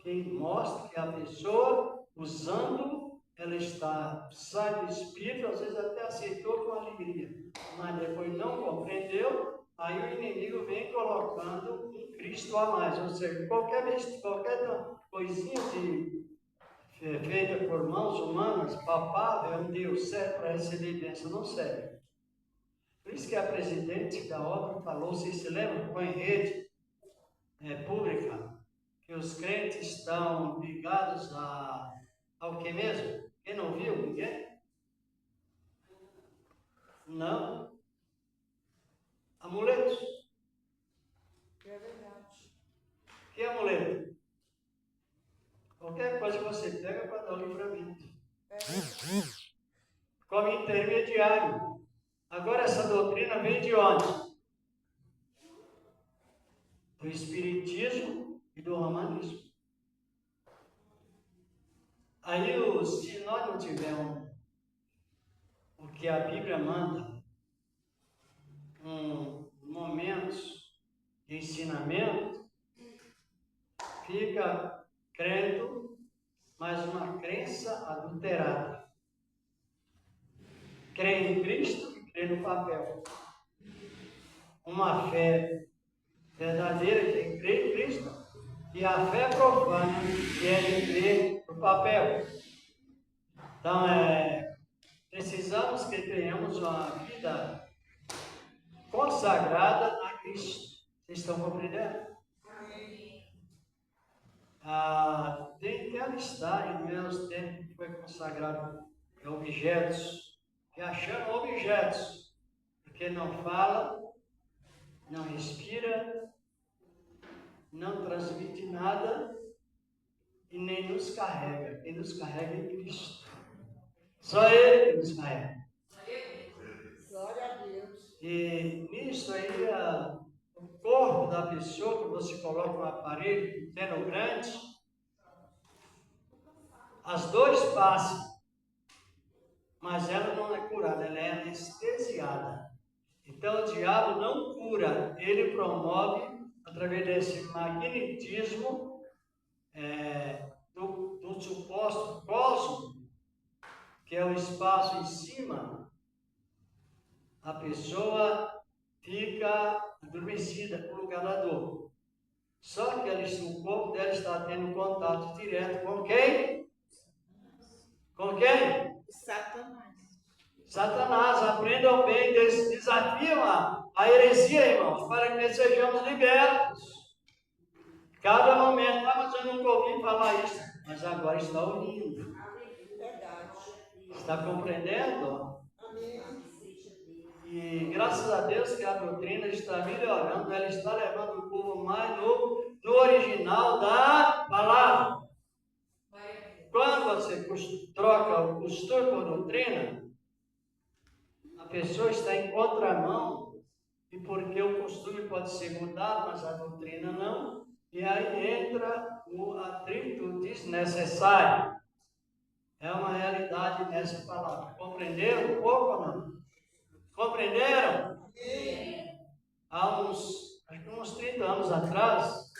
que mostra que a pessoa, usando, ela está sai do espírito, às vezes até aceitou com alegria, mas depois não compreendeu, aí o inimigo vem colocando um Cristo a mais, ou seja, qualquer coisinha feita por mãos humanas, palpável, um Deus serve para receber bênção, não serve. Por isso que a presidente da obra falou, vocês se lembram, foi em rede pública, que os crentes estão ligados ao que mesmo? Quem não viu? Ninguém? Não. Amuletos. É verdade. Que amuleto? Qualquer coisa que você pega para dar o livramento. Como intermediário. Agora essa doutrina vem de onde? Do espiritismo e do romanismo. Aí, se nós não tivermos o que a Bíblia manda, momentos de ensinamento, fica crendo, mas uma crença adulterada. Crê em Cristo e crê no papel. Uma fé verdadeira que é crer em Cristo e a fé profana que é de crer no papel. Então, precisamos que tenhamos uma vida consagrada a Cristo. Vocês estão compreendendo? Tem a listagem dos meus tempos que foi consagrado a objetos, e achando objetos, porque não fala, não respira, não transmite nada e nem nos carrega. Quem nos carrega é Cristo. Só Ele que nos carrega. Glória a Deus. E nisso aí, o corpo da pessoa, quando você coloca um aparelho pequeno ou grande, as dores passam, mas ela não é curada, ela é anestesiada. Então o diabo não cura, ele promove, através desse magnetismo do suposto cosmo, que é o espaço em cima, a pessoa fica adormecida por lugar da dor. Só que o corpo dela está tendo contato direto com quem? Com quem? Satanás. Satanás. Aprendam bem, desafiam a heresia, irmãos, para que sejamos libertos. Cada momento, mas eu nunca ouvi falar isso. Mas agora está ouvindo. Verdade. Está compreendendo? Amém. E graças a Deus que a doutrina está melhorando, ela está levando o povo mais no original da palavra. Quando você troca o costume por doutrina, a pessoa está em contramão, e porque o costume pode ser mudado, mas a doutrina não, e aí entra o atrito desnecessário. É uma realidade nessa palavra. Compreenderam um pouco ou não? Compreenderam? Há uns 30 anos atrás,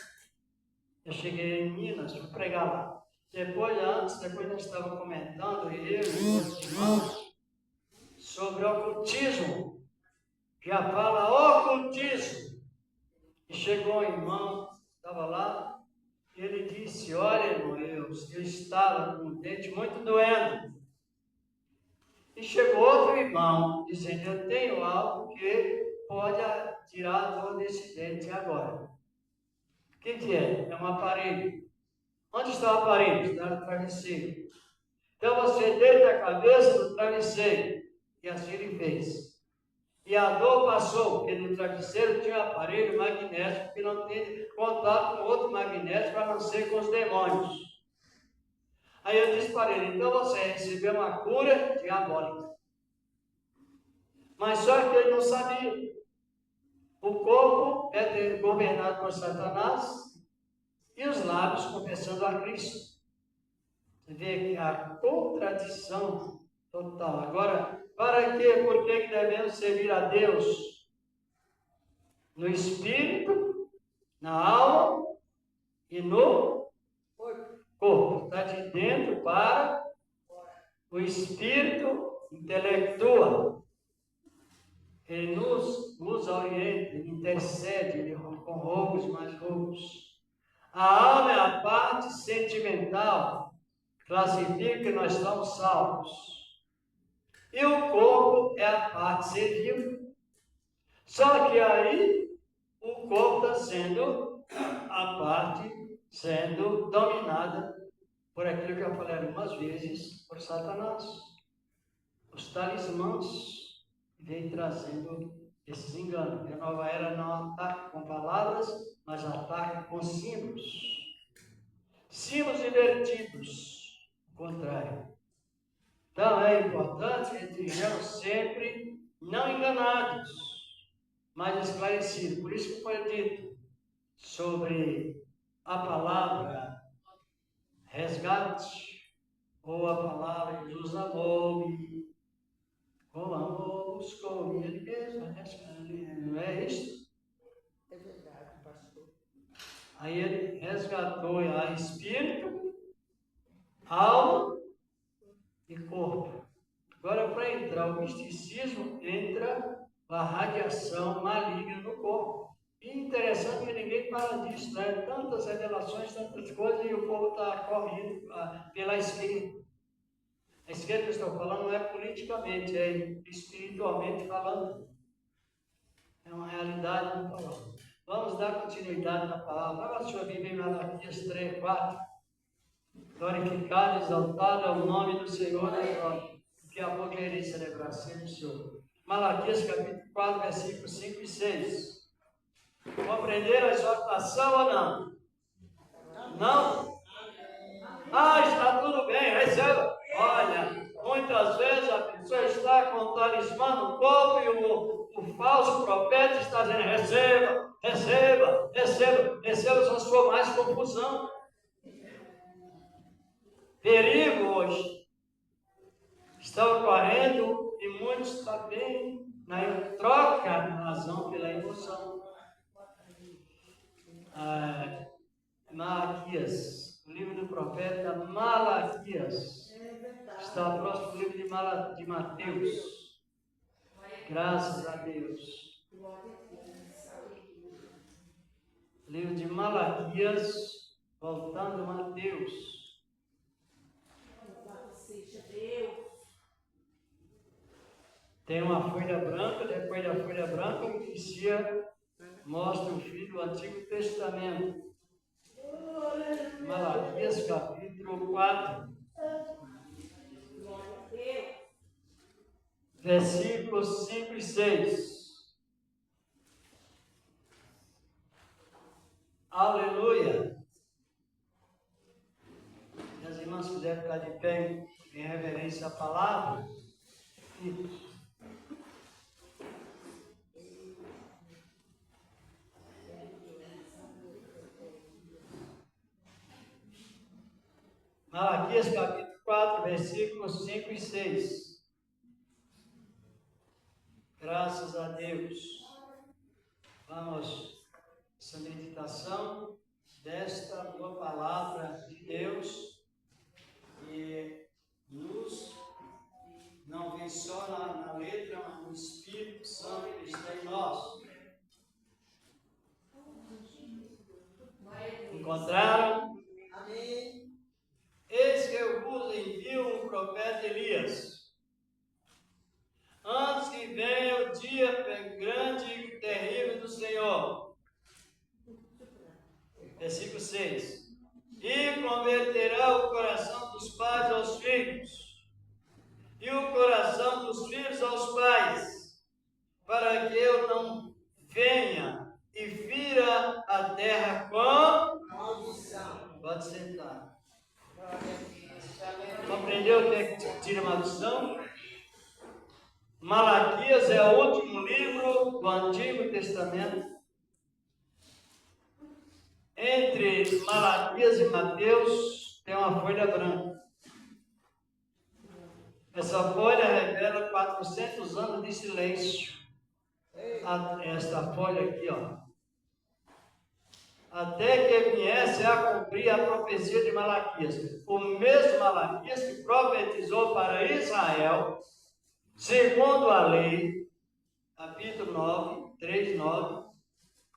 eu cheguei em Minas, fui pregar lá. Depois nós estávamos comentando, eu e os irmãos, sobre o ocultismo. Já fala ocultismo. E chegou um irmão, estava lá, e ele disse, olha, irmão, eu estava com o dente muito doendo. E chegou outro irmão, dizendo, eu tenho algo que pode tirar a dor desse dente agora. O que é? É um aparelho. Onde está o aparelho? Está no travesseiro. Então você deita a cabeça no travesseiro. E assim ele fez. E a dor passou, porque no travesseiro tinha um aparelho magnético que não tem contato com outro magnético, a não ser com os demônios. Aí eu disse para ele, então você recebeu uma cura diabólica. Mas só que ele não sabia. O corpo é governado por Satanás e os lábios confessando a Cristo. Você vê que a contradição total. Agora, para quê? Por que devemos servir a Deus? No espírito, na alma e no corpo. corpo, está de dentro para o espírito intelectua. Ele nos orienta, ele intercede, ele com rogos mais rogos. A alma é a parte sentimental, classifica que nós estamos salvos. E o corpo é a parte civil. Só que aí o corpo está sendo a parte sendo dominada por aquilo que eu falei algumas vezes, por Satanás. Os talismãs vêm trazendo esses enganos. A nova era não ataca com palavras, mas ataca com símbolos. Símbolos invertidos, o contrário. Então é importante que estejamos sempre não enganados, mas esclarecidos. Por isso que foi dito sobre a palavra resgate, ou a palavra que Jesus amou-me, com amor buscou ele mesmo, não é isso? É verdade, pastor. Aí ele resgatou a espírito, alma e corpo. Agora, para entrar o misticismo, entra a radiação maligna no corpo. E interessante que ninguém fala disso, né? Tantas revelações, tantas coisas, e o povo está correndo pela esquerda. A esquerda que eu estou falando não é politicamente, é espiritualmente falando. É uma realidade não falando. Vamos dar continuidade na palavra. Agora, deixa eu ver em Malaquias 3, 4. Glorificado e exaltado é o nome do Senhor da glória. Daqui a pouco eu irei celebrar sempre o Senhor. Malaquias capítulo 4, versículos 5 e 6. Compreenderam a exortação ou não? Não? Está tudo bem, receba. Olha, muitas vezes a pessoa está com o talismã no corpo e o falso profeta está dizendo: receba, receba, receba, receba, só se for mais confusão. Perigo hoje está ocorrendo e muitos também trocam a razão pela emoção. Malaquias, o livro do profeta Malaquias, está próximo do livro de Mateus. Graças a Deus. Livro de Malaquias, voltando a Mateus. Tem uma folha branca, depois da folha branca, inicia, mostra o fim do Antigo Testamento. Malaquias capítulo 4, versículos 5 e 6. Aleluia! Se as irmãs quiserem ficar de pé em reverência à palavra. Malaquias capítulo 4, versículos 5 e 6. Graças a Deus. Vamos, essa meditação desta boa palavra de Deus, que nos não vem só na letra, mas no Espírito Santo que está em nós. Encontraram? Amém. Eis que eu vos envio o profeta Elias, antes que venha o dia grande e terrível do Senhor. Versículo 6. E converterá o coração dos pais aos filhos, e o coração dos filhos aos pais, para que eu não venha e fira a terra com Maldição. Pode sentar. Compreendeu o que é que tira maldição? Malaquias é o último livro do Antigo Testamento. Entre Malaquias e Mateus tem uma folha branca. Essa folha revela 400 anos de silêncio. Esta folha aqui, ó. até que viesse a cumprir a profecia de Malaquias. O mesmo Malaquias que profetizou para Israel, segundo a lei, capítulo 9, 3, 9,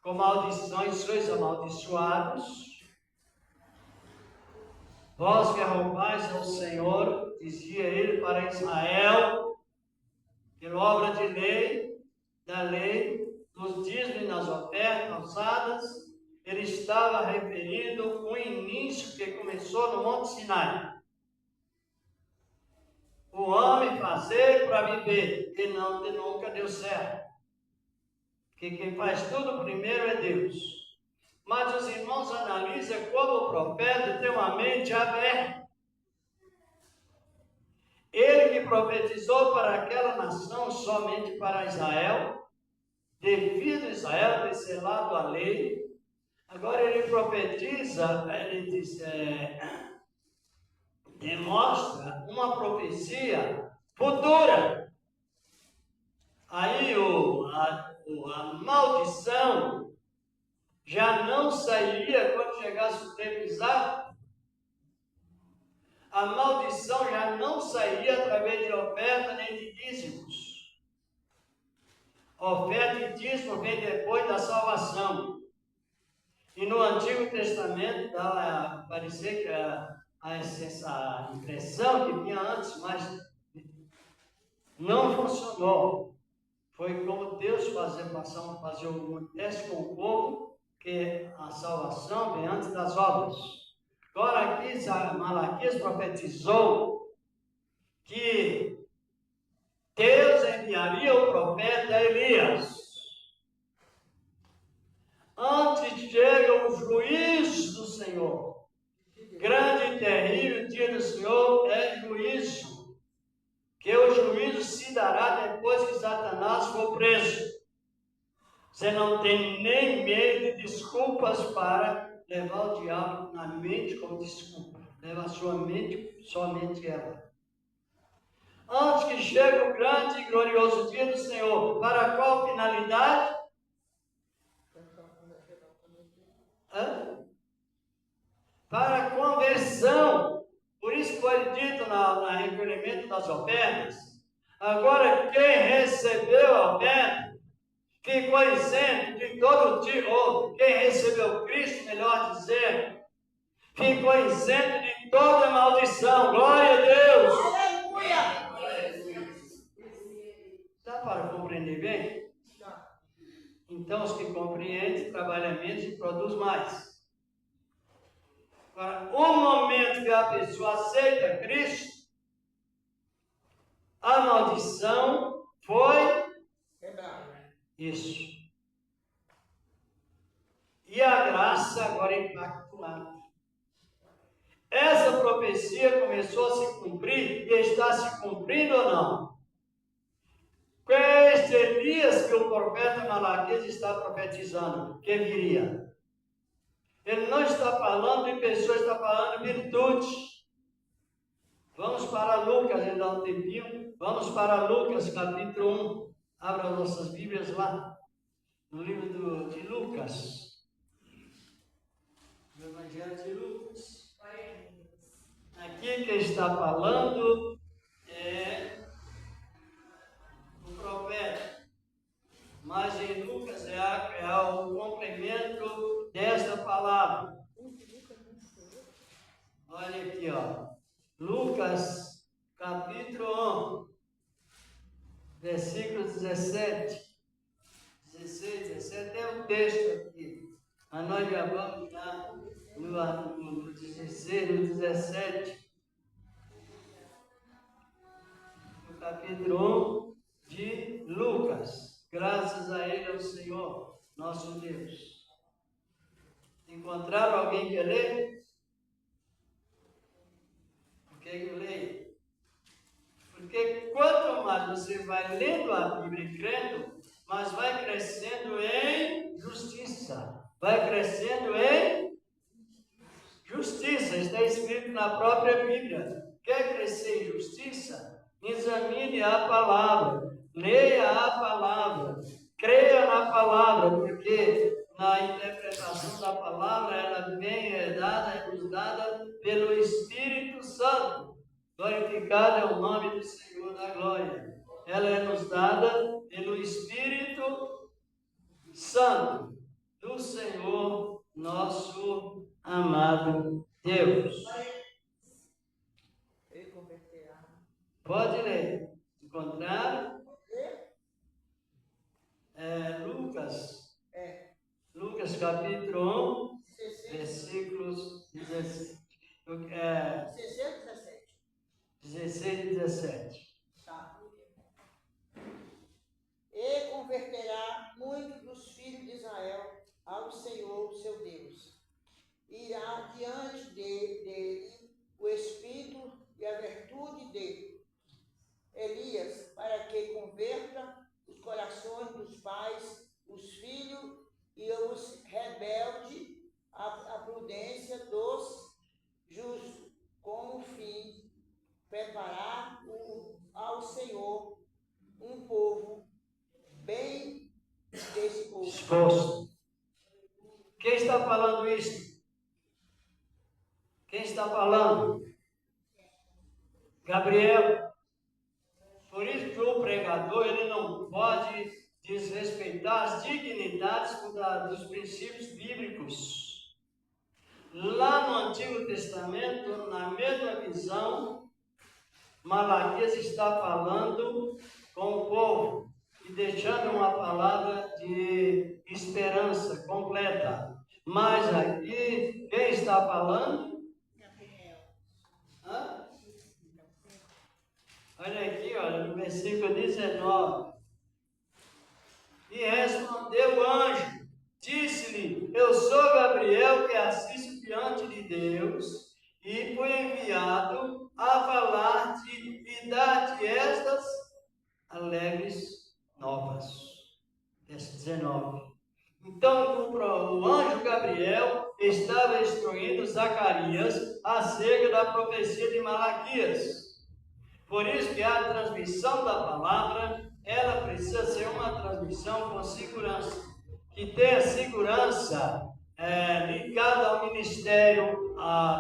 com maldições sois amaldiçoados. Vós que arrombais ao Senhor, dizia ele para Israel, pela obra de lei, da lei, nos dízimos nas ofertas alçadas, ele estava referindo o início que começou no Monte Sinai. O homem fazer para viver, e nunca deu certo. Porque quem faz tudo primeiro é Deus. Mas os irmãos analisam como o profeta tem uma mente aberta. Ele que profetizou para aquela nação somente para Israel, devido a Israel ter selado a lei, agora ele profetiza, ele diz, demonstra uma profecia futura. Aí a maldição já não sairia quando chegasse o tempo exato. A maldição já não sairia através de oferta nem de dízimos. Oferta e dízimo vem depois da salvação. E no Antigo Testamento dá a parecer que a impressão que vinha antes, mas não funcionou. Foi como Deus fazer um teste com o povo, que a salvação vem antes das obras. Agora aqui Malaquias profetizou que Deus enviaria o profeta Elias. Antes chega o juízo do Senhor. Grande e terrível dia do Senhor é juízo. Que o juízo se dará depois que Satanás for preso. Você não tem nem meio de desculpas para levar o diabo na mente como desculpa. Leva a sua mente, somente ela. Antes que chegue o grande e glorioso dia do Senhor, para qual finalidade? Para a conversão. Por isso foi dito no recolhimento das ofertas. Agora, quem recebeu a oferta ficou isento de todo tipo, ou quem recebeu Cristo, melhor dizer, ficou isento de toda maldição. Glória a Deus! Aleluia! Dá para compreender bem? Então, os que compreendem trabalham menos e produzem mais. Agora, o momento que a pessoa aceita Cristo, a maldição foi isso. E a graça agora é impactuada. Essa profecia começou a se cumprir e está se cumprindo ou não? Com este Elias que o profeta Malaquias está profetizando, que viria. Ele não está falando de pessoas, está falando de virtudes. Vamos para Lucas, ele dá um tempinho. Vamos para Lucas, capítulo 1. Abra as nossas Bíblias lá, no livro de Lucas. No Evangelho de Lucas. Aqui quem está falando é o profeta. Mas em Lucas é o complemento desta palavra. Olha aqui, ó. Lucas, capítulo 1, versículo 17. 16, 17 é o texto aqui. Mas nós já vamos lá no 16, no 17. No capítulo 1 de Lucas. Graças a Ele, ao Senhor, nosso Deus. Encontraram alguém que lê? Por que eu leio? Porque quanto mais você vai lendo a Bíblia e crendo, mas vai crescendo em justiça. Vai crescendo em justiça. Está escrito na própria Bíblia. Quer crescer em justiça? Examine a palavra. Leia a palavra, creia na palavra, porque na interpretação da palavra, ela nos dada pelo Espírito Santo. Glorificado é o nome do Senhor da glória. Ela é nos dada pelo Espírito Santo do Senhor, nosso amado Deus. Pode ler. Encontrar? Lucas capítulo 1, versículos 16 e 17. Tá. E converterá muitos dos filhos de Israel ao Senhor, seu Deus. Irá diante dele o Espírito e a virtude de Elias, para que converta os corações dos pais, os filhos e os rebeldes, a prudência dos justos, com o fim preparar ao Senhor um povo bem disposto. Quem está falando isso? Quem está falando? Gabriel. Por isso que o pregador ele não pode desrespeitar as dignidades dos princípios bíblicos. Lá no Antigo Testamento, na mesma visão, Malaquias está falando com o povo e deixando uma palavra de esperança completa. Mas aqui, quem está falando? Gabriel. Hã? Olha aqui, olha, no versículo 19. E respondeu o anjo, disse-lhe: Eu sou Gabriel, que assisto diante de Deus, e fui enviado a falar-te e dar-te estas alegres novas. Verso 19. Então o anjo Gabriel estava instruindo Zacarias acerca da profecia de Malaquias. Por isso que a transmissão da palavra, ela precisa ser uma transmissão com segurança, que tenha segurança ligada ao ministério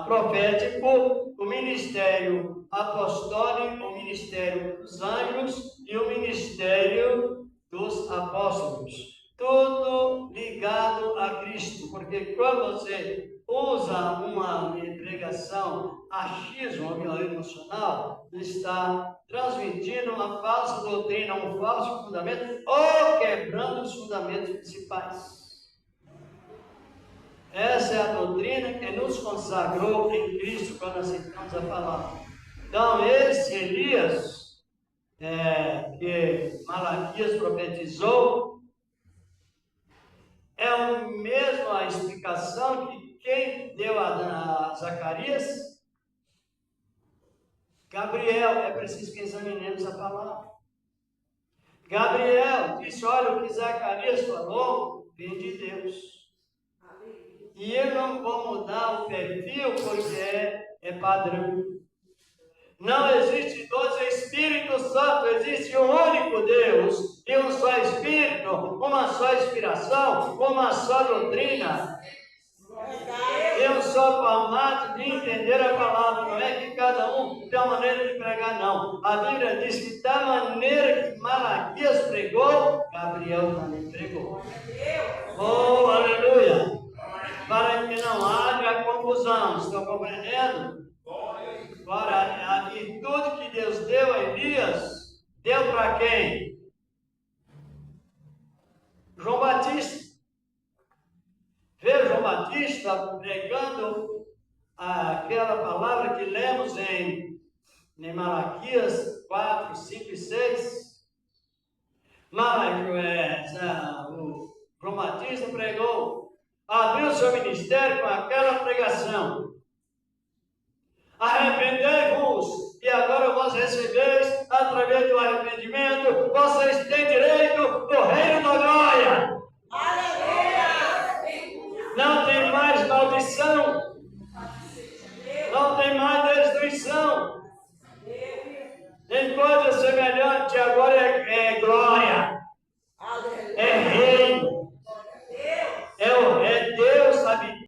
profético, o ministério apostólico, o ministério dos anjos e o ministério dos apóstolos. Tudo ligado a Cristo, porque quando você usa uma pregação achismo emocional, está transmitindo uma falsa doutrina, um falso fundamento, ou quebrando os fundamentos principais. Essa é a doutrina que nos consagrou em Cristo quando aceitamos a palavra. Então, esse Elias, que Malaquias profetizou, é a mesma explicação que quem deu a Zacarias? Gabriel. É preciso que examinemos a palavra. Gabriel disse: olha, o que Zacarias falou vem de Deus. E eu não vou mudar o perfil porque é padrão. Não existe dois Espíritos Santos, existe um único Deus e um só Espírito, uma só inspiração, uma só doutrina e um só formato de entender a palavra. Não é que cada um tem uma maneira de pregar, não. A Bíblia diz que da maneira que Malaquias pregou, Gabriel também pregou. Oh, aleluia! Para que não haja confusão, estão compreendendo? Agora, a virtude que Deus deu a Elias, deu para quem? João Batista. Veja João Batista pregando aquela palavra que lemos em Malaquias 4, 5 e 6. O João Batista pregou, abriu seu ministério com aquela pregação. Arrependei-vos, e agora vós recebeis, através do arrependimento, vocês têm direito do reino da glória. Aleluia! Não tem mais maldição,